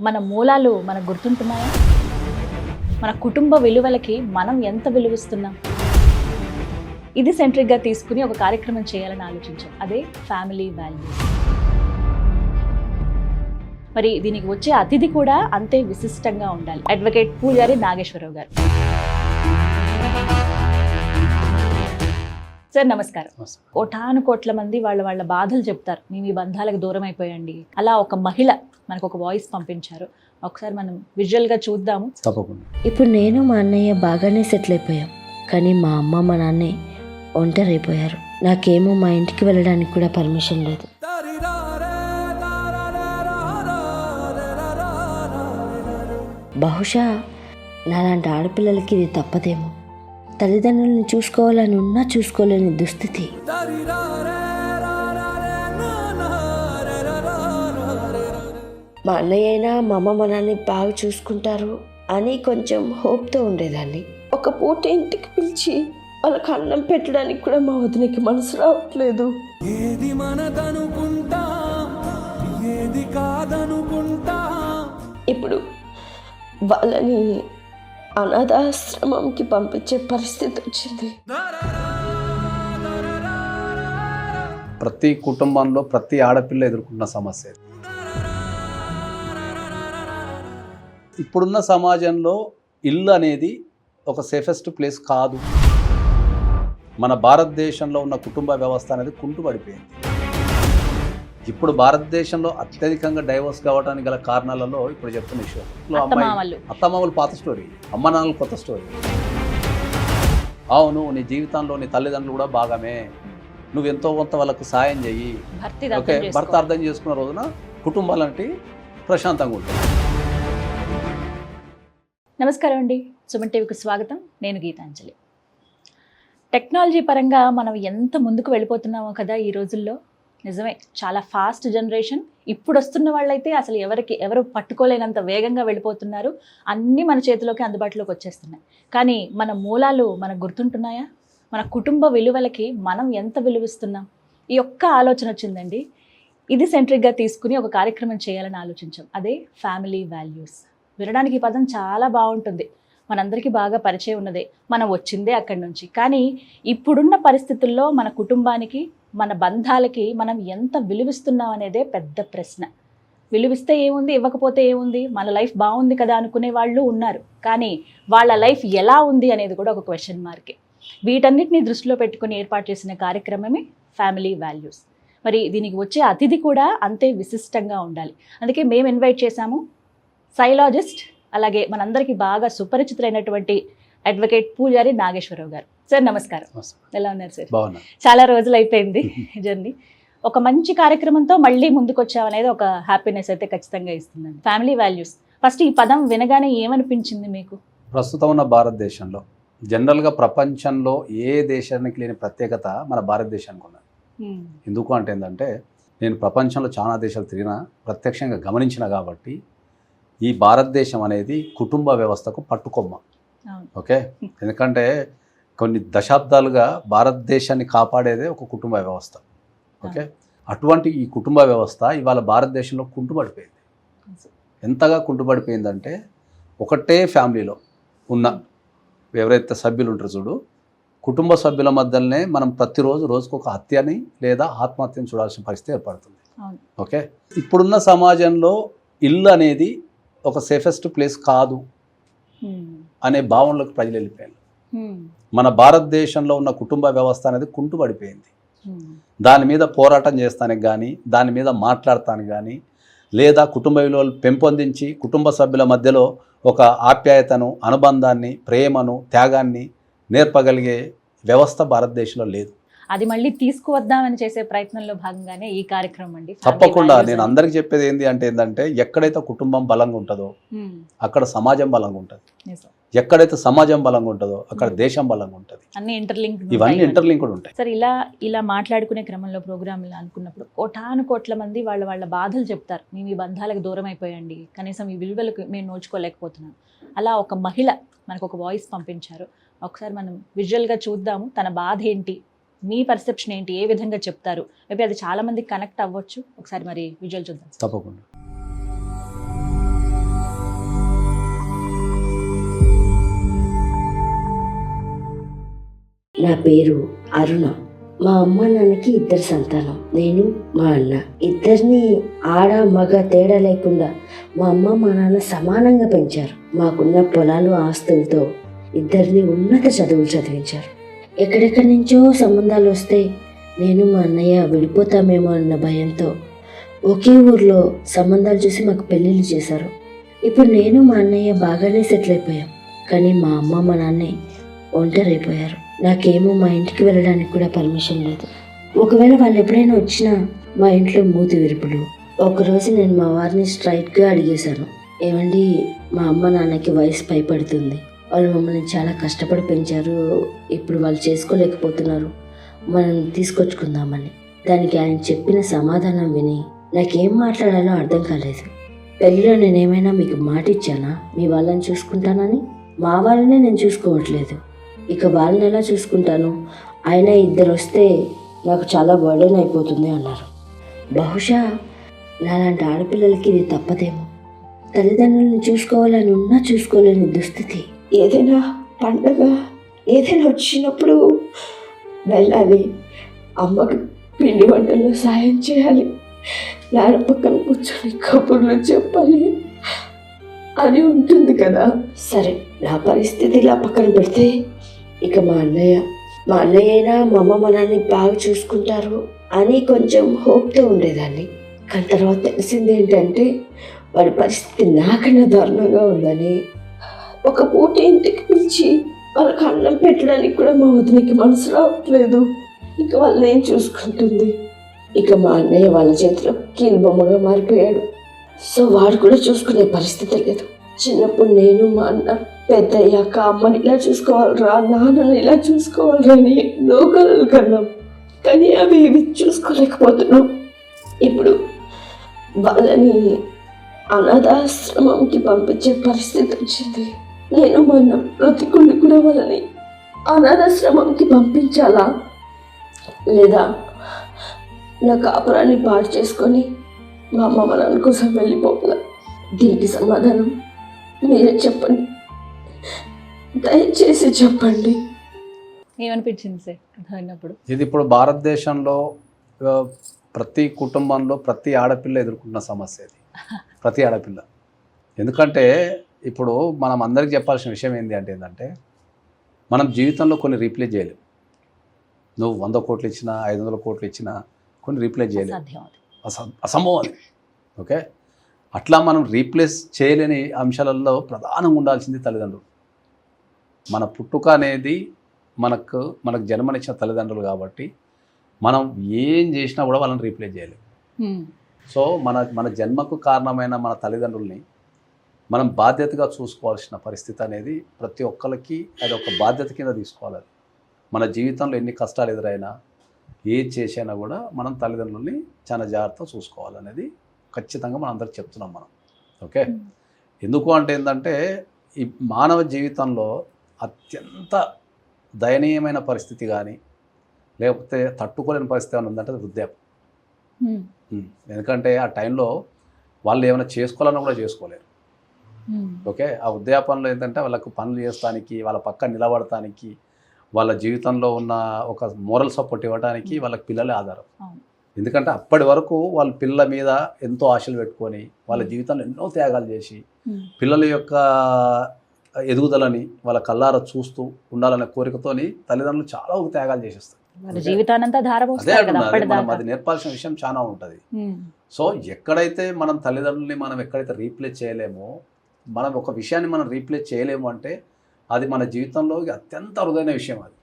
మన మూలాలు మనకు గుర్తుంటున్నాయా? మన కుటుంబ విలువలకి మనం ఎంత విలువిస్తున్నాం? ఇది సెంట్రిక్గా తీసుకుని ఒక కార్యక్రమం చేయాలని ఆలోచించాం. అదే ఫ్యామిలీ వాల్యూస్. మరి దీనికి వచ్చే అతిథి కూడా అంతే విశిష్టంగా ఉండాలి. అడ్వకేట్ పూజారి నాగేశ్వరరావు గారు. సార్ నమస్కారం. కోటాను కోట్ల మంది వాళ్ళ బాధలు చెప్తారు. మేము ఈ బంధాలకు దూరం అయిపోయండి. అలా ఒక మహిళ మనకు ఒక వాయిస్ పంపించారు. ఒకసారి మనం విజువల్గా చూద్దాము. తప్పకుండా. ఇప్పుడు నేను మా అన్నయ్య బాగానే సెటిల్ అయిపోయాం, కానీ మా అమ్మ మా నాన్నే ఒంటరి అయిపోయారు. నాకేమో మా ఇంటికి వెళ్ళడానికి కూడా పర్మిషన్ లేదు. బహుశా నాలాంటి ఆడపిల్లలకి ఇది తప్పదేమో. తల్లిదండ్రులను చూసుకోవాలని ఉన్నా చూసుకోలేని దుస్థితి. మా అన్నయ్య అయినా మా అమ్మ మా నాన్ని బాగా చూసుకుంటారు అని కొంచెం హోప్తో ఉండేదాన్ని. ఒక పూట ఇంటికి పిలిచి వాళ్ళకి అన్నం పెట్టడానికి కూడా మా వదినకి మనసు రావట్లేదు. ఏది మనదనుకుంటా ఏది కాదనుకుంటా. ఇప్పుడు వాళ్ళని అనాథాశ్రమంకి పంపించే పరిస్థితి వచ్చింది. ప్రతి కుటుంబంలో ప్రతి ఆడపిల్ల ఎదుర్కొన్న సమస్య. ఇప్పుడున్న సమాజంలో ఇల్లు అనేది ఒక సేఫెస్ట్ ప్లేస్ కాదు. మన భారతదేశంలో ఉన్న కుటుంబ వ్యవస్థ అనేది కుంటుపడిపోయింది. ఇప్పుడు భారతదేశంలో అత్యధికంగా డైవర్స్ కావడానికి గల కారణాలలో ఇప్పుడు చెప్తున్న విషయం. అత్తమామలు పాత స్టోరీ, అమ్మ నాన్నలు కొత్త స్టోరీ. అవును, నీ జీవితంలో నీ తల్లిదండ్రులు కూడా భాగమే, నువ్వు ఎంతో కొంత వాళ్ళకు సాయం చెయ్యి. ఓకే, భర్త అర్థం చేసుకున్న రోజున కుటుంబాలంటే ప్రశాంతంగా ఉంటుంది. నమస్కారం అండి, సుమన్ టీవీకి స్వాగతం. నేను గీతాంజలి. టెక్నాలజీ పరంగా మనం ఎంత ముందుకు వెళ్ళిపోతున్నామో కదా ఈ రోజుల్లో. నిజమే, చాలా ఫాస్ట్ జనరేషన్. ఇప్పుడు వస్తున్న వాళ్ళైతే అసలు ఎవరు పట్టుకోలేనంత వేగంగా వెళ్ళిపోతున్నారు. అన్నీ మన చేతిలోకి అందుబాటులోకి వచ్చేస్తున్నాయి. కానీ మన మూలాలు మనకు గుర్తుంటున్నాయా? మన కుటుంబ విలువలకి మనం ఎంత విలువిస్తున్నాం? ఈ ఒక్క ఆలోచన వచ్చిందండి. ఇది సెంట్రిక్గా తీసుకుని ఒక కార్యక్రమం చేయాలని ఆలోచించాం. అదే ఫ్యామిలీ వాల్యూస్. వినడానికి ఈ పదం చాలా బాగుంటుంది, మనందరికీ బాగా పరిచయం ఉన్నదే, మనం వచ్చిందే అక్కడి నుంచి. కానీ ఇప్పుడున్న పరిస్థితుల్లో మన కుటుంబానికి, మన బంధాలకి మనం ఎంత విలువిస్తున్నాం అనేదే పెద్ద ప్రశ్న. విలువిస్తే ఏముంది, ఇవ్వకపోతే ఏముంది, మన లైఫ్ బాగుంది కదా అనుకునే వాళ్ళు ఉన్నారు. కానీ వాళ్ళ లైఫ్ ఎలా ఉంది అనేది కూడా ఒక క్వశ్చన్ మార్కే. వీటన్నిటిని దృష్టిలో పెట్టుకుని ఏర్పాటు చేసిన కార్యక్రమమే ఫ్యామిలీ వాల్యూస్. మరి దీనికి వచ్చే అతిథి కూడా అంతే విశిష్టంగా ఉండాలి. అందుకే మేము ఇన్వైట్ చేశాము సైలాజిస్ట్, అలాగే మనందరికీ బాగా సుపరిచితులైనటువంటి అడ్వకేట్ పూజారి నాగేశ్వరరావు గారు. సార్ నమస్కారం. ఎలా ఉన్నారు సార్? చాలా రోజులు అయిపోయింది జర్నీ. ఒక మంచి కార్యక్రమంతో మళ్ళీ ముందుకు వచ్చామనేది ఒక హ్యాపీనెస్ అయితే ఖచ్చితంగా ఇస్తుందండి. ఫ్యామిలీ వాల్యూస్, ఫస్ట్ ఈ పదం వినగానే ఏమనిపించింది మీకు? ప్రస్తుతం ఉన్న భారతదేశంలో, జనరల్గా ప్రపంచంలో ఏ దేశానికి లేని ప్రత్యేకత మన భారతదేశానికి ఉన్నది. ఎందుకు అంటే ఏంటంటే, నేను ప్రపంచంలో చాలా దేశాలు తిరిగినా, ప్రత్యక్షంగా గమనించిన కాబట్టి ఈ భారతదేశం అనేది కుటుంబ వ్యవస్థకు పట్టుకొమ్మ. ఓకే, ఎందుకంటే కొన్ని దశాబ్దాలుగా భారతదేశాన్ని కాపాడేదే ఒక కుటుంబ వ్యవస్థ. ఓకే, అటువంటి ఈ కుటుంబ వ్యవస్థ ఇవాళ భారతదేశంలో కుంటుపడిపోయింది. ఎంతగా కుంటుపడిపోయిందంటే, ఒకటే ఫ్యామిలీలో ఉన్న ఎవరైతే సభ్యులు ఉంటారో చూడు, కుటుంబ సభ్యుల మధ్యలోనే మనం ప్రతిరోజు రోజుకు ఒక హత్యని లేదా ఆత్మహత్యని చూడాల్సిన పరిస్థితి ఏర్పడుతుంది. ఓకే, ఇప్పుడున్న సమాజంలో ఇల్లు అనేది ఒక సేఫెస్ట్ ప్లేస్ కాదు అనే భావనలోకి ప్రజలు వెళ్ళిపోయారు. మన భారతదేశంలో ఉన్న కుటుంబ వ్యవస్థ అనేది కుంటుపడిపోయింది. దాని మీద పోరాటం చేస్తానికి కానీ, దాని మీద మాట్లాడటానికి కానీ, లేదా కుటుంబ విలువలు పెంపొందించి కుటుంబ సభ్యుల మధ్యలో ఒక ఆప్యాయతను, అనుబంధాన్ని, ప్రేమను, త్యాగాన్ని నేర్పగలిగే వ్యవస్థ భారతదేశంలో లేదు. అది మళ్ళీ తీసుకువద్దామని చేసే ప్రయత్నంలో భాగంగానే ఈ కార్యక్రమం అండి. తప్పకుండా నేను అందరికి చెప్పేది ఏంటంటే ఎక్కడైతే కుటుంబం బలంగా ఉంటుందో అక్కడ సమాజం బలంగా ఉంటుంది. ఎక్కడైతే సమాజం బలంగా ఉంటుందో అక్కడ దేశం బలంగా ఉంటుంది. ఇవన్నీ ఇంటర్లింక్డ్ ఉంటాయి. సార్, ఇలా మాట్లాడుకునే క్రమంలో ప్రోగ్రాంలు అనుకున్నప్పుడు కోటాను కోట్ల మంది వాళ్ళ బాధలు చెప్తారు. మేము ఈ బంధాలకు దూరం అయిపోయండి, కనీసం ఈ విలువలకు మేము నోచుకోలేకపోతున్నాం. అలా ఒక మహిళ మనకు ఒక వాయిస్ పంపించారు. ఒకసారి మనం విజువల్గా చూద్దాము. తన బాధ ఏంటి, మీ పర్సెప్షన్ ఏంటి, ఏ విధంగా చెప్తారు, మేబీ అది చాలా మందికి కనెక్ట్ అవ్వచ్చు. ఒకసారి మరి విజువల్ చూద్దాం. తప్పకుండా. నా పేరు అరుణ. మా అమ్మ నాన్నకి 2 సంతానం. నేను మా అన్న. ఇద్దరిని ఆడ మగ తేడా లేకుండా మా అమ్మ మా నాన్న సమానంగా పెంచారు. మాకున్న పొలాలు ఆస్తులతో ఇద్దరిని ఉన్నత చదువులు చదివించారు. ఎక్కడెక్కడి నుంచో సంబంధాలు వస్తే నేను మా అన్నయ్య విడిపోతామేమో అన్న భయంతో ఒకే ఊర్లో సంబంధాలు చూసి మాకు పెళ్ళిళ్ళు చేశారు. ఇప్పుడు నేను మా అన్నయ్య బాగానే సెటిల్ అయిపోయాం. కానీ మా అమ్మ మా నాన్నే ఒంటరైపోయారు. నాకేమో మా ఇంటికి వెళ్ళడానికి కూడా పర్మిషన్ లేదు. ఒకవేళ వాళ్ళు ఎప్పుడైనా వచ్చినా మా ఇంట్లో మూతి విరుపులు. ఒకరోజు నేను మా వారిని స్ట్రైట్గా అడిగేశాను, ఏమండి, మా అమ్మ నాన్నకి వయసు పైపడుతుంది, వాళ్ళు మమ్మల్ని చాలా కష్టపడి పెంచారు, ఇప్పుడు వాళ్ళు చేసుకోలేకపోతున్నారు, మనం తీసుకొచ్చుకుందామని. దానికి ఆయన చెప్పిన సమాధానం విని నాకేం మాట్లాడాలో అర్థం కాలేదు. పెళ్ళిలో నేనేమైనా మీకు మాట ఇచ్చానా మీ వాళ్ళని చూసుకుంటానని? మా వాళ్ళనే నేను చూసుకోవట్లేదు, ఇక వాళ్ళని ఎలా చూసుకుంటాను? ఆయన 2 వస్తే నాకు చాలా బర్డెన్ అయిపోతుంది అన్నారు. బహుశా నాలాంటి ఆడపిల్లలకి ఇది తప్పదేమో. తల్లిదండ్రులను చూసుకోవాలని ఉన్నా చూసుకోలేని దుస్థితి. ఏదైనా పండగ ఏదైనా వచ్చినప్పుడు వెళ్ళాలి, అమ్మకి పిండి వంటల్లో సాయం చేయాలి, నాన్న పక్కన కూర్చొని కబుర్లు చెప్పాలి అని ఉంటుంది కదా. సరే, నా పరిస్థితి ఇలా పక్కన పెడితే ఇక మా అన్నయ్య అయినా మా అమ్మ మా నాన్నని బాగా చూసుకుంటారు అని కొంచెం హోప్తో ఉండేదాన్ని. కానీ తర్వాత తెలిసింది ఏంటంటే వాడి పరిస్థితి నాకన్నా దారుణంగా ఉందని. ఒక పూట ఇంటికి పిలిచి వాళ్ళకి అన్నం పెట్టడానికి కూడా మా వదినకి మనసు రావట్లేదు. ఇక వాళ్ళని ఏం చూసుకుంటుంది? ఇక మా అన్నయ్య వాళ్ళ చేతిలో కీలుబొమ్మగా మారిపోయాడు. సో వాడు కూడా చూసుకునే పరిస్థితి లేదు. చిన్నప్పుడు నేను మా అన్న పెద్దయ్యాక అమ్మని ఇలా చూసుకోవాలరా, నాన్నని ఇలా చూసుకోవాలరా అని ఎన్నో కలలు కన్నాం. కానీ అవి ఇవి చూసుకోలేకపోతున్నాం. ఇప్పుడు వాళ్ళని అనాథాశ్రమంకి పంపించే పరిస్థితి వచ్చింది. నేను మా అన్న బ్రతికుండి కూడా వాళ్ళని అనాథాశ్రమంకి పంపించాలా, లేదా నా కాపురాన్ని పాడు చేసుకొని మా అమ్మ మా నాన్న కోసం వెళ్ళిపోవాలా? దీనికి సమాధానం మీరే చెప్పండి, దయచేసి చెప్పండి. ఏమనిపించింది సార్ అర్థమైనప్పుడు? ఇది ఇప్పుడు భారతదేశంలో ప్రతి కుటుంబంలో ప్రతి ఆడపిల్ల ఎదుర్కొన్న సమస్య ఇది. ప్రతి ఆడపిల్ల. ఎందుకంటే ఇప్పుడు మనం అందరికి చెప్పాల్సిన విషయం ఏంటంటే మనం జీవితంలో కొన్ని రీప్లేస్ చేయలేం. నువ్వు 100 కోట్లు ఇచ్చినా 500 కోట్లు ఇచ్చినా కొన్ని రీప్లేస్ చేయలేం, అసంభవం అది. ఓకే, అట్లా మనం రీప్లేస్ చేయలేని అంశాలలో ప్రధానంగా ఉండాల్సింది తల్లిదండ్రులు. మన పుట్టుక అనేది మనకు జన్మనిచ్చిన తల్లిదండ్రులు కాబట్టి మనం ఏం చేసినా కూడా వాళ్ళని రీప్లేస్ చేయలేం. సో మన జన్మకు కారణమైన మన తల్లిదండ్రుల్ని మనం బాధ్యతగా చూసుకోవాల్సిన పరిస్థితి అనేది ప్రతి ఒక్కరికి అది ఒక బాధ్యత కింద తీసుకోవాలి. మన జీవితంలో ఎన్ని కష్టాలు ఎదురైనా ఏది చేసినా కూడా మనం తల్లిదండ్రుల్ని చాలా జాగ్రత్తగా చూసుకోవాలనేది ఖచ్చితంగా మనం అందరికి చెప్తున్నాం మనం. ఓకే, ఎందుకు అంటే ఏంటంటే ఈ మానవ జీవితంలో అత్యంత దయనీయమైన పరిస్థితి కానీ లేకపోతే తట్టుకోలేని పరిస్థితి ఏమైనా ఉందంటే వృద్ధాప్యం. ఎందుకంటే ఆ టైంలో వాళ్ళు ఏమైనా చేసుకోవాలన్నా కూడా చేసుకోలేరు. ఓకే, ఆ వృద్ధాపంలో ఏంటంటే వాళ్ళకు పనులు చేస్తానికి, వాళ్ళ పక్కన నిలబడటానికి, వాళ్ళ జీవితంలో ఉన్న ఒక మోరల్ సపోర్ట్ ఇవ్వడానికి వాళ్ళకి పిల్లలే ఆధారం. ఎందుకంటే అప్పటి వరకు వాళ్ళ పిల్లల మీద ఎంతో ఆశలు పెట్టుకొని వాళ్ళ జీవితంలో ఎన్నో త్యాగాలు చేసి పిల్లల యొక్క ఎదుగుదలని వాళ్ళ కళ్ళారా చూస్తూ ఉండాలనే కోరికతోని తల్లిదండ్రులు చాలా త్యాగాలు చేసేస్తారు. అది నేర్పాల్సిన విషయం చాలా ఉంటుంది. సో ఎక్కడైతే మనం తల్లిదండ్రుల్ని మనం ఎక్కడైతే రీప్లేస్ చేయలేమో, మనం ఒక విషయాన్ని మనం రీప్లేస్ చేయలేము అంటే అది మన జీవితంలో అత్యంత అరుదైన విషయం. అది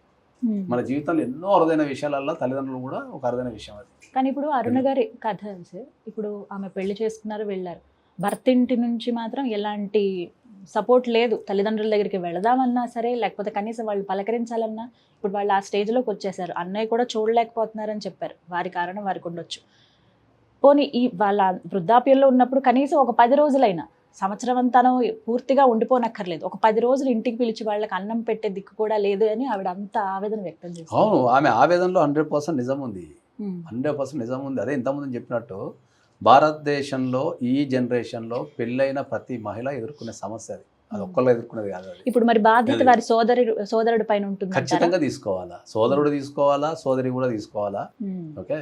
మన జీవితంలో ఎన్నో అరుదైన విషయాలలో తల్లిదండ్రులు కూడా ఒక అరుదైన విషయం అది. కానీ ఇప్పుడు అరుణ గారి కథ సార్, ఇప్పుడు ఆమె పెళ్లి చేసుకున్నారు, వెళ్ళారు, భర్త ఇంటి నుంచి మాత్రం ఎలాంటి సపోర్ట్ లేదు. తల్లిదండ్రుల దగ్గరికి వెళదామన్నా సరే, లేకపోతే కనీసం వాళ్ళు పలకరించాలన్నా ఇప్పుడు వాళ్ళు ఆ స్టేజ్లోకి వచ్చేసారు. అన్నయ్య కూడా చూడలేకపోతున్నారని చెప్పారు. వారి కారణం వారికి ఉండొచ్చు. పోనీ ఈ వాళ్ళ వృద్ధాప్యంలో ఉన్నప్పుడు కనీసం ఒక 10 రోజులైనా, సంవత్సరం అంతానో పూర్తిగా ఉండిపోనక్కర్లేదు, ఒక 10 రోజులు ఇంటికి పిలిచి వాళ్ళకి అన్నం పెట్టే దిక్కు కూడా లేదు అని ఆవిడ అంత ఆవేదన వ్యక్తం చేశారు. అవును, ఆమె ఆవేదనలో 100% నిజం ఉంది. 100% నిజం ఉంది. అదే ఇంతకుముందు చెప్పినట్టు భారతదేశంలో ఈ జనరేషన్లో పెళ్ళైన ప్రతి మహిళ ఎదుర్కొనే సమస్య అది. అది ఒక్కళ్ళు ఎదుర్కొనేది కాదు అది. ఇప్పుడు మరి బాధ్యత వారి సోదరుడి పైన ఉంటుంది ఖచ్చితంగా తీసుకోవాలా, సోదరుడు తీసుకోవాలా, సోదరి కూడా తీసుకోవాలా. ఓకే,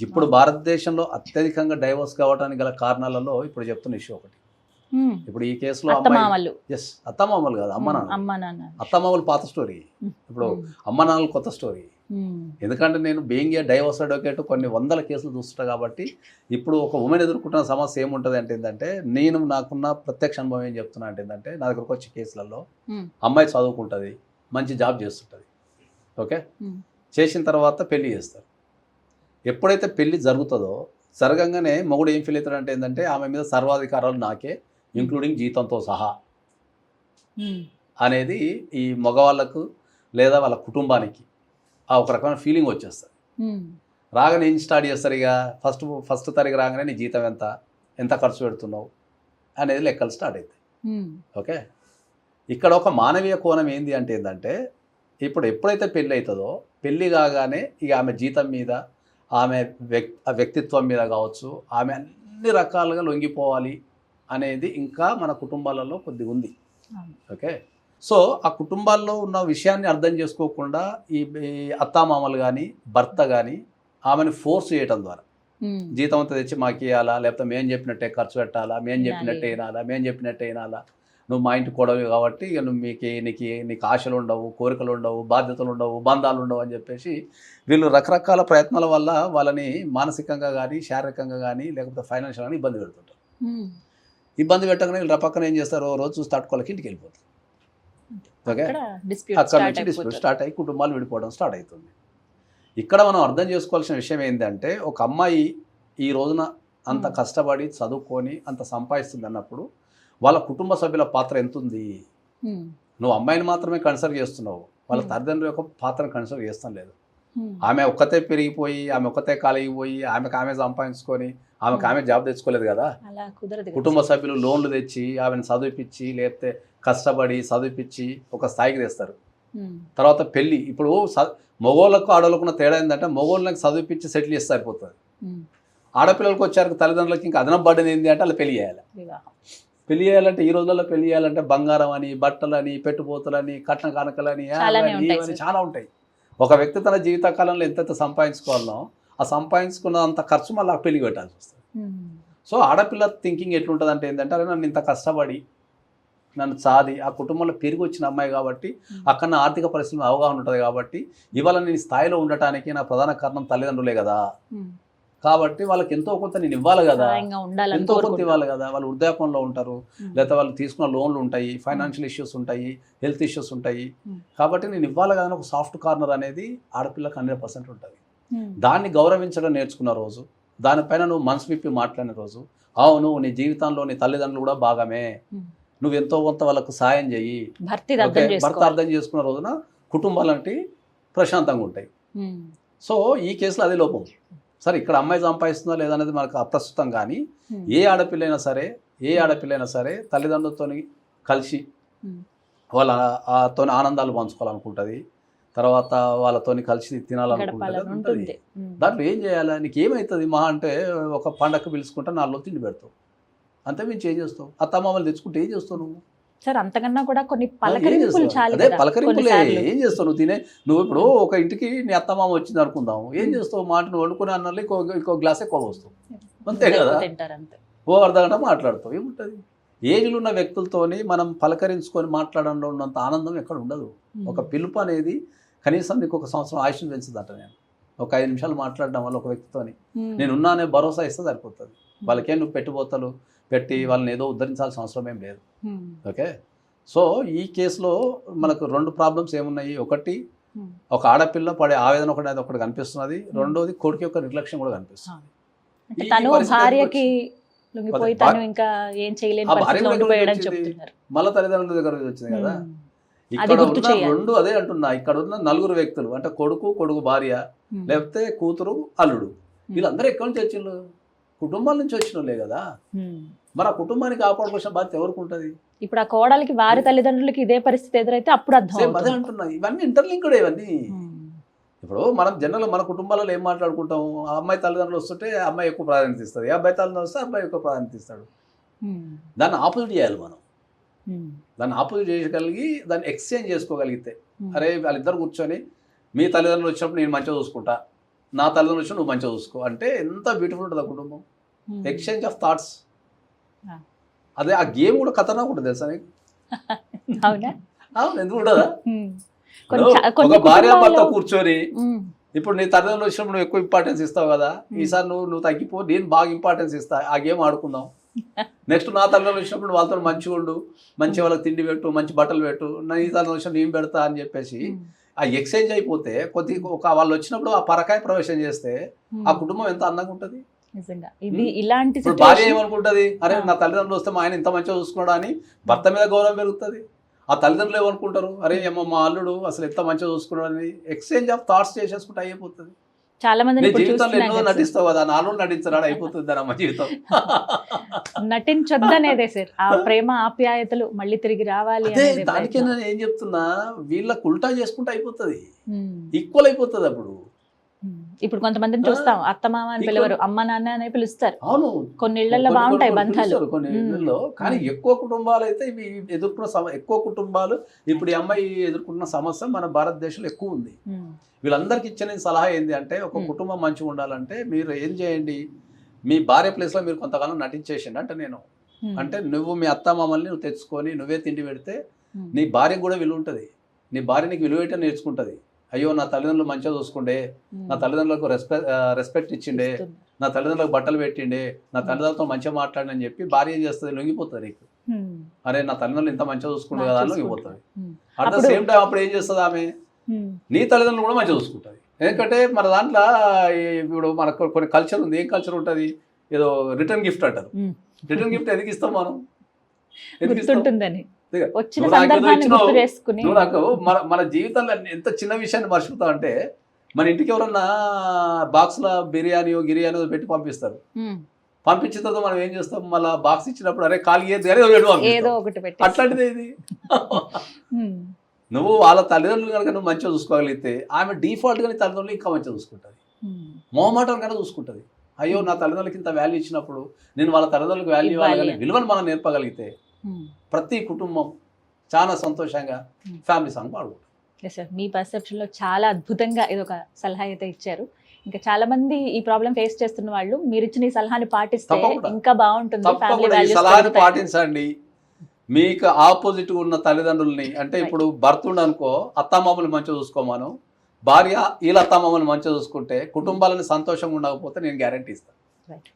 ఇప్పుడు భారతదేశంలో అత్యధికంగా డైవర్స్ కావడానికి గల కారణాలలో ఇప్పుడు చెప్తున్న ఇష్యూ ఒకటి. ఇప్పుడు ఈ కేసులో అత్తమామలు అత్తమామలు కాదు, అమ్మ నాన్న. అత్తమామలు పాత స్టోరీ, ఇప్పుడు అమ్మ నాన్నలు కొత్త స్టోరీ. ఎందుకంటే నేను బీయింగ్ ఏ డైవర్స్ అడ్వకేట్ కొన్ని వందల కేసులు చూస్తున్నా కాబట్టి ఇప్పుడు ఒక ఉమెన్ ఎదుర్కొంటున్న సమస్య ఏముంటుంది అంటే ఏంటంటే, నేను నాకున్న ప్రత్యక్ష అనుభవం ఏం చెప్తున్నా అంటే ఏంటంటే, నా దగ్గరకు వచ్చే కేసులలో అమ్మాయి చదువుకుంటుంది, మంచి జాబ్ చేస్తుంటుంది. ఓకే, చేసిన తర్వాత పెళ్లి చేస్తారు. ఎప్పుడైతే పెళ్లి జరుగుతుందో జరగంగానే మొగుడు ఏం ఫీల్ అవుతాడంటే ఏంటంటే, ఆమె మీద సర్వాధికారాలు నాకే, ఇంక్లూడింగ్ జీతంతో సహా అనేది ఈ మగవాళ్ళకు లేదా వాళ్ళ కుటుంబానికి ఆ ఒక రకమైన ఫీలింగ్ వచ్చేస్తుంది. రాగానే ఏం స్టార్ట్ చేస్తారు, ఇక ఫస్ట్ తారీఖు రాగానే నీ జీతం ఎంత ఖర్చు పెడుతున్నావు అనేది లెక్కలు స్టార్ట్ అవుతాయి. ఓకే, ఇక్కడ ఒక మానవీయ కోణం ఏంది అంటే ఏంటంటే, ఇప్పుడు ఎప్పుడైతే పెళ్ళి అవుతుందో పెళ్ళి కాగానే ఇక ఆమె జీతం మీద, ఆమె వ్యక్తిత్వం మీద కావచ్చు, ఆమె అన్ని రకాలుగా లొంగిపోవాలి అనేది ఇంకా మన కుటుంబాలలో కొద్దిగా ఉంది. ఓకే, సో ఆ కుటుంబాల్లో ఉన్న విషయాన్ని అర్థం చేసుకోకుండా ఈ అత్తామామలు కానీ భర్త కానీ ఆమెను ఫోర్స్ చేయటం ద్వారా జీతం అంతా తెచ్చి మాకు ఇవ్వాలా, లేకపోతే మేము చెప్పినట్టే ఖర్చు పెట్టాలా, మేము చెప్పినట్టే వినాలా, నువ్వు మా ఇంటి కొడవి కాబట్టి ఇక నువ్వు నీకు ఆశలు ఉండవు, కోరికలు ఉండవు, బాధ్యతలు ఉండవు, బంధాలు ఉండవు అని చెప్పేసి వీళ్ళు రకరకాల ప్రయత్నాల వల్ల వాళ్ళని మానసికంగా కానీ శారీరకంగా కానీ లేకపోతే ఫైనాన్షియల్ కానీ ఇబ్బంది పెడుతుంటారు. ఇబ్బంది పెట్టగానే వీళ్ళు పక్కన ఏం చేస్తారు, రోజు చూసి తట్టుకోలేక ఇంటికి వెళ్ళిపోతారు. ఓకే, అక్కడ నుంచి డిస్ప్యూట్ స్టార్ట్ అయ్యి కుటుంబాలు విడిపోవడం స్టార్ట్ అవుతుంది. ఇక్కడ మనం అర్థం చేసుకోవాల్సిన విషయం ఏంటంటే, ఒక అమ్మాయి ఈ రోజున అంత కష్టపడి చదువుకొని అంత సంపాదిస్తుంది అన్నప్పుడు వాళ్ళ కుటుంబ సభ్యుల పాత్ర ఎంత ఉంది? నువ్వు అమ్మాయిని మాత్రమే కన్సిడర్ చేస్తున్నావు, వాళ్ళ తల్లిదండ్రుల యొక్క పాత్రను కన్సిడర్ చేస్తాం లేదు. ఆమె ఒక్కతే పెరిగిపోయి, ఆమె ఒక్కతే కాలిగిపోయి, ఆమె సంపాదించుకొని ఆమె జాబ్ తెచ్చుకోలేదు కదా. కుటుంబ సభ్యులు లోన్లు తెచ్చి ఆమెను చదివిపించి లేకపోతే కష్టపడి చదివిపించి ఒక స్థాయికి తెస్తారు. తర్వాత పెళ్ళి, ఇప్పుడు మగోళ్ళకు ఆడవాళ్ళకున్న తేడా ఏంటంటే, మగోళ్ళకి చదివిపించి సెటిల్ చేస్తే సరిపోతుంది. ఆడపిల్లలకు వచ్చారు తల్లిదండ్రులకి ఇంకా అదనపు బడ్డని ఏంటి అంటే వాళ్ళు పెళ్లి చేయాలి. పెళ్లి చేయాలంటే ఈ రోజుల్లో పెళ్లి చేయాలంటే బంగారం అని, బట్టలని, పెట్టుపోతులని, కట్న కానుకలని చాలా ఉంటాయి. ఒక వ్యక్తి తన జీవితకాలంలో ఎంతైతే సంపాదించుకోవాలనో ఆ సంపాదించుకున్నంత ఖర్చు మళ్ళీ పెళ్లి పెట్టాల్సి వస్తుంది. సో ఆడపిల్ల థింకింగ్ ఎట్లుంటుంది అంటే ఏంటంటే, అరే నన్ను ఇంత కష్టపడి నన్ను సాది ఆ కుటుంబంలో పెరిగి వచ్చిన అమ్మాయి కాబట్టి అక్కడ నా ఆర్థిక పరిస్థితి అవగాహన ఉంటుంది కాబట్టి ఇవాళ నేను స్థాయిలో ఉండటానికి నా ప్రధాన కారణం తల్లిదండ్రులే కదా. కాబట్టి వాళ్ళకి ఎంతో కొంత నేను ఇవ్వాలి కదా, ఎంతో కొంత ఇవ్వాలి కదా. వాళ్ళు వృద్ధాపంలో ఉంటారు, లేకపోతే వాళ్ళు తీసుకున్న లోన్లు ఉంటాయి, ఫైనాన్షియల్ ఇష్యూస్ ఉంటాయి, హెల్త్ ఇష్యూస్ ఉంటాయి. కాబట్టి నేను ఇవ్వాలి కదా ఒక సాఫ్ట్ కార్నర్ అనేది ఆడపిల్లకి 100% ఉంటుంది. దాన్ని గౌరవించడం నేర్చుకున్న రోజు, దానిపైన నువ్వు మనసు విప్పి మాట్లాడిన రోజు, అవును నీ జీవితంలో నీ తల్లిదండ్రులు కూడా భాగమే, నువ్వు ఎంతో కొంత వాళ్ళకు సాయం చెయ్యి, భర్త అర్థం చేసుకున్న రోజున కుటుంబాలంటే ప్రశాంతంగా ఉంటాయి. సో ఈ కేసులో అదే లోపం. సరే ఇక్కడ అమ్మాయి సంపాదిస్తుందా లేదా అనేది మనకు అప్రస్తుతం, కానీ ఏ ఆడపిల్లైనా సరే తల్లిదండ్రులతో కలిసి వాళ్ళతో ఆనందాలు పంచుకోవాలనుకుంటుంది, తర్వాత వాళ్ళతో కలిసి తినాలనుకుంటుంది. దాంట్లో ఏం చేయాలి, నీకు ఏమవుతుంది మహా అంటే ఒక పండగ పిలుచుకుంటే 4 తిండి పెడతావు, అంతే మేము ఏం చేస్తావు. అత్తమామలు తెచ్చుకుంటే ఏం చేస్తావు నువ్వు? సార్ అంతకన్నా కూడా కొన్ని పలకరింపులు పలకరింపులే ఏం చేస్తావు నువ్వు? నువ్వు ఇప్పుడు ఒక ఇంటికి నీ అత్తమామ వచ్చింది అనుకుందాం, ఏం చేస్తావు? మాట నువ్వు వండుకునే అన్నది ఇంకో గ్లాస్ ఎక్కువ వస్తావు, అంతే కదా. ఓ అర్ధగంట మాట్లాడుతావు, ఏముంటుంది? ఏజ్లు ఉన్న వ్యక్తులతోని మనం పలకరించుకొని మాట్లాడడంలో ఉన్నంత ఆనందం ఎక్కడ ఉండదు. ఒక పిలుపు అనేది కనీసం నీకు 1 సంవత్సరం ఆయుష్ను పెంచుదంట. నేను ఒక 5 నిమిషాలు మాట్లాడడం వల్ల ఒక వ్యక్తితోని నేనున్నానే భరోసా ఇస్తే సరిపోతుంది. వాళ్ళకేం నువ్వు పెట్టుబోతలు పెట్టి వాళ్ళని ఏదో ఉద్ధరించాల్సిన అవసరం ఏం లేదు. ఓకే, సో ఈ కేసులో మనకు 2 ప్రాబ్లమ్స్ ఏమున్నాయి. ఒకటి, ఒక ఆడపిల్ల పడే ఆవేదన ఒకటి కనిపిస్తున్నది. రెండోది కొడుకు యొక్క నిర్లక్ష్యం కూడా కనిపిస్తుంది. మళ్ళీ తల్లిదండ్రుల దగ్గర వచ్చింది కదా. ఇక్కడ ఉన్న 2 అదే అంటున్నా, ఇక్కడ ఉన్న 4 వ్యక్తులు అంటే కొడుకు భార్య, లేకపోతే కూతురు అల్లుడు, వీళ్ళందరూ ఎక్కడి నుంచి వచ్చిండ్రు? కుటుంబాల నుంచి వచ్చినోళ్ళే కదా. మరి ఆ కుటుంబాన్ని కాపాడుకోవాల్సిన బాధ్యత ఎవరికి ఉంటుంది? ఇప్పుడు ఆ కోడలికి వారి తల్లిదండ్రులకి ఇదే పరిస్థితి ఎదురైతే అప్పుడు అదే అంటున్నా, ఇవన్నీ ఇంటర్లింక్డ్. ఇవన్నీ ఇప్పుడు మనం జనరల్ మన కుటుంబాలలో ఏం మాట్లాడుకుంటాము, ఆ అమ్మాయి తల్లిదండ్రులు వస్తుంటే అమ్మాయి ఎక్కువ ప్రాధాన్యత ఇస్తుంది, అబ్బాయి తల్లిదండ్రులు వస్తే అబ్బాయి ఎక్కువ ప్రాధాన్యత ఇస్తాడు. దాన్ని ఆపోజిట్ చేయాలి మనం. దాన్ని ఆపోజిట్ చేయగలిగి దాన్ని ఎక్స్చేంజ్ చేసుకోగలిగితే, అరే వాళ్ళిద్దరు కూర్చొని మీ తల్లిదండ్రులు వచ్చినప్పుడు నేను మంచిగా చూసుకుంటా, నా తల్లిదండ్రులు వచ్చినప్పుడు నువ్వు మంచిగా చూసుకో అంటే ఎంత బ్యూటిఫుల్ ఉంటుంది ఆ కుటుంబం. Exchange of thoughts. అదే ఆ గేమ్ కూడా ఖతర్నాక్ ఉంటుంది తెలుసా నీకు? అవునా? అవును, ఎందుకు ఉండదా? కొన్ని ఒక భార్య భర్త కుటుంబాల్లో- కూర్చొని ఇప్పుడు నీ తల్లిదండ్రులు వచ్చినప్పుడు నువ్వు ఎక్కువ ఇంపార్టెన్స్ ఇస్తావు కదా, ఈసారి నువ్వు తగ్గిపో, నేను బాగా ఇంపార్టెన్స్ ఇస్తా, ఆ గేమ్ ఆడుకుందాం. నెక్స్ట్ నా తల్లిదండ్రులు వచ్చినప్పుడు వాళ్ళతో మంచిగా ఉండు, మంచి వాళ్ళకి తిండి పెట్టు, మంచి బట్టలు పెట్టు, నా ఈ తల్లిదండ్రులు వచ్చినప్పుడు నేను పెడతా అని చెప్పేసి ఆ ఎక్స్చేంజ్ అయిపోతే వాళ్ళు వచ్చినప్పుడు ఆ పరకాయ ప్రవేశం చేస్తే ఆ కుటుంబం ఎంత అందంగా ఉంటుంది. నిజంగా ఇది ఇలాంటి ఇప్పుడు భార్య ఏమనుకుంటది, అరే నా తల్లిదండ్రులు వస్తే మా ఆయన ఇంత మంచిగా చూసుకున్నాడా అని భర్త మీద గౌరవం పెరుగుతుంది. ఆ తల్లిదండ్రులు ఏమనుకుంటారు, అరే అమ్మ మా అల్లుడు అసలు ఎంత మంచిగా చూసుకున్నాడు అని ఎక్స్చేంజ్ ఆఫ్ థాట్స్ చేసేసుకుంటే అయిపోతుంది. చాలా మంది నీ జీవితంలో ఎన్నో నటిస్తావు కదా, నాలో నటించరాడు అయిపోతుంది అమ్మ జీవితం. నటించొద్దనేదే సార్, ఆ ప్రేమ ఆప్యాయతలు మళ్ళీ తిరిగి రావాలి అదే అనేది దానికే ప్రయత్నం. నేను ఏం చెప్తున్నా, వీళ్ళకు ఉల్టా చేసుకుంటే అయిపోతుంది, ఈక్వల్ అయిపోతుంది అప్పుడు. ఇప్పుడు కొంతమందిని చూస్తాం, అత్తమామ అని పిలవరు, అమ్మ నాన్న అని పిలుస్తారు. అవును, కొన్ని ఇళ్లలో బాగుంటాయి బంధాలు. పిలుస్తారు కొన్ని ఇళ్లలో, కానీ ఎక్కువ కుటుంబాలు అయితే ఇవి ఎదుర్కొన్న ఎక్కువ కుటుంబాలు ఇప్పుడు ఈ అమ్మాయి ఎదుర్కొన్న సమస్య మన భారతదేశంలో ఎక్కువ ఉంది. వీళ్ళందరికీ ఇచ్చిన సలహా ఏంటి అంటే, ఒక కుటుంబం మంచిగా ఉండాలంటే మీరు ఏం చేయండి, మీ భార్య ప్లేస్లో మీరు కొంతకాలం నటించేసిండి అంటే నేను అంటే నువ్వు మీ అత్త మామల్ని నువ్వు తెచ్చుకొని నువ్వే తిండి పెడితే నీ భార్యకు కూడా విలువ ఉంటుంది, నీ భార్య నీకు విలువ ఏంటో నేర్చుకుంటుంది. అయ్యో నా తల్లిదండ్రులు మంచిగా చూసుకుండే, నా తల్లిదండ్రులకు రెస్పెక్ట్ ఇచ్చిండే, నా తల్లిదండ్రులకు బట్టలు పెట్టిండే, నా తల్లిదండ్రులతో మంచిగా మాట్లాడని చెప్పి భార్య ఏం చేస్తుంది, లొంగిపోతుంది నీకు. అరే నా తల్లిదండ్రులు ఇంత మంచిగా చూసుకుంటే కదా అని లొంగిపోతుంది. అట్ ద సేమ్ టైం అప్పుడు ఏం చేస్తుంది ఆమె, నీ తల్లిదండ్రులు కూడా మంచిగా చూసుకుంటుంది. ఎందుకంటే మన దాంట్లో ఇప్పుడు మనకు కొన్ని కల్చర్ ఉంది. ఏం కల్చర్ ఉంటుంది, ఏదో రిటర్న్ గిఫ్ట్ అంటారు. రిటర్న్ గిఫ్ట్ ఎందుకు ఇస్తాం మనం, గుర్తుంటుందని వచ్చిన నువ్వు నాకు ఏదో సందర్భాన్ని ఇచ్చినావు, గుర్తు చేసుకుని. నువ్వు నాకు మన జీవితంలో ఎంత చిన్న విషయాన్ని మర్చిపోతావు అంటే, మన ఇంటికి ఎవరన్నా బాక్స్లో బిర్యానీయో గిరియానో పెట్టి పంపిస్తారు. పంపించిన తర్వాత మనం ఏం చేస్తాం, మళ్ళీ బాక్స్ ఇచ్చినప్పుడు అరే ఖాళీ ఏదో ఒకటి పెట్టి. అట్లాంటిది ఇది. నువ్వు వాళ్ళ తల్లిదండ్రులు కనుక నువ్వు మంచిగా చూసుకోగలిగితే ఆమె డిఫాల్ట్గా నీ తల్లిదండ్రులు ఇంకా మంచిగా చూసుకుంటుంది, మొహమాటం కనుక చూసుకుంటుంది. అయ్యో నా తల్లిదండ్రులకి ఇంత వాల్యూ ఇచ్చినప్పుడు నేను వాళ్ళ తల్లిదండ్రులకు వాల్యూ ఇవ్వాలి, విలువను మనం నేర్పగలిగితే ప్రతి కుటుంబం చాలా సంతోషంగా ఫ్యామిలీ సాంగ్ పాడుకుంటారు. సార్ మీ పర్సెప్షన్లో చాలా అద్భుతంగా ఇది ఒక సలహా అయితే ఇచ్చారు. ఇంకా చాలా మంది ఈ ప్రాబ్లం ఫేస్ చేస్తున్న వాళ్ళు మీరు ఇచ్చిన ఈ సలహాని పాటిస్తే ఇంకా బాగుంటుంది. తప్పకుండా ఈ సలహాని పాటించండి. మీకు ఆపోజిట్ ఉన్న తల్లిదండ్రులని అంటే ఇప్పుడు భర్త అనుకో అత్తమామలు మంచిగా చూసుకోమాను, భార్య వీళ్ళ అత్తమామలు మంచిగా చూసుకుంటే కుటుంబాలను సంతోషంగా ఉండకపోతే నేను గ్యారంటీ ఇస్తాను.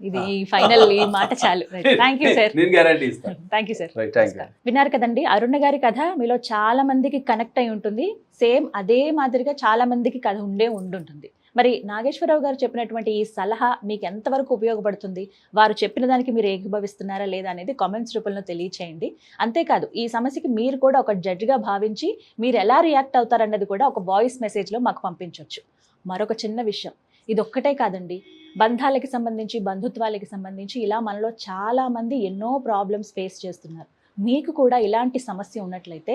ఇది ఫైనల్ ఈ మాట చాలు. Thank you sir. నేను గ్యారంటీ ఇస్తాను. Thank you sir. Thank you. విన్నారు కదండి, అరుణ గారి కథ మీలో చాలా మందికి కనెక్ట్ అయి ఉంటుంది. సేమ్ అదే మాదిరిగా చాలా మందికి కథ ఉండుంటుంది. మరి నాగేశ్వరరావు గారు చెప్పినటువంటి ఈ సలహా మీకు ఎంతవరకు ఉపయోగపడుతుంది, వారు చెప్పిన దానికి మీరు ఏకీభవిస్తున్నారా లేదా అనేది కామెంట్స్ రూపంలో తెలియచేయండి. అంతేకాదు ఈ సమస్యకి మీరు కూడా ఒక జడ్జిగా భావించి మీరు ఎలా రియాక్ట్ అవుతారన్నది కూడా ఒక వాయిస్ మెసేజ్లో మాకు పంపించవచ్చు. మరొక చిన్న విషయం, ఇది ఒక్కటే కాదండి, బంధాలకి సంబంధించి బంధుత్వాలకి సంబంధించి ఇలా మనలో చాలామంది ఎన్నో ప్రాబ్లమ్స్ ఫేస్ చేస్తున్నారు. మీకు కూడా ఇలాంటి సమస్య ఉన్నట్లయితే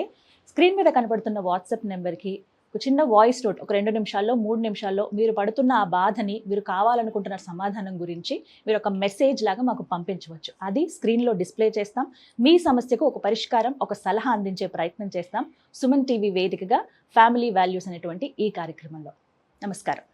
స్క్రీన్ మీద కనపడుతున్న వాట్సాప్ నెంబర్కి ఒక చిన్న వాయిస్ నోట్, ఒక 2 నిమిషాల్లో 3 నిమిషాల్లో మీరు పడుతున్న ఆ బాధని, మీరు కావాలనుకుంటున్న సమాధానం గురించి మీరు ఒక మెసేజ్ లాగా మాకు పంపించవచ్చు. అది స్క్రీన్లో డిస్ప్లే చేస్తాం. మీ సమస్యకు ఒక పరిష్కారం, ఒక సలహా అందించే ప్రయత్నం చేస్తాం సుమన్ టీవీ వేదికగా ఫ్యామిలీ వాల్యూస్ అనేటువంటి ఈ కార్యక్రమంలో. నమస్కారం.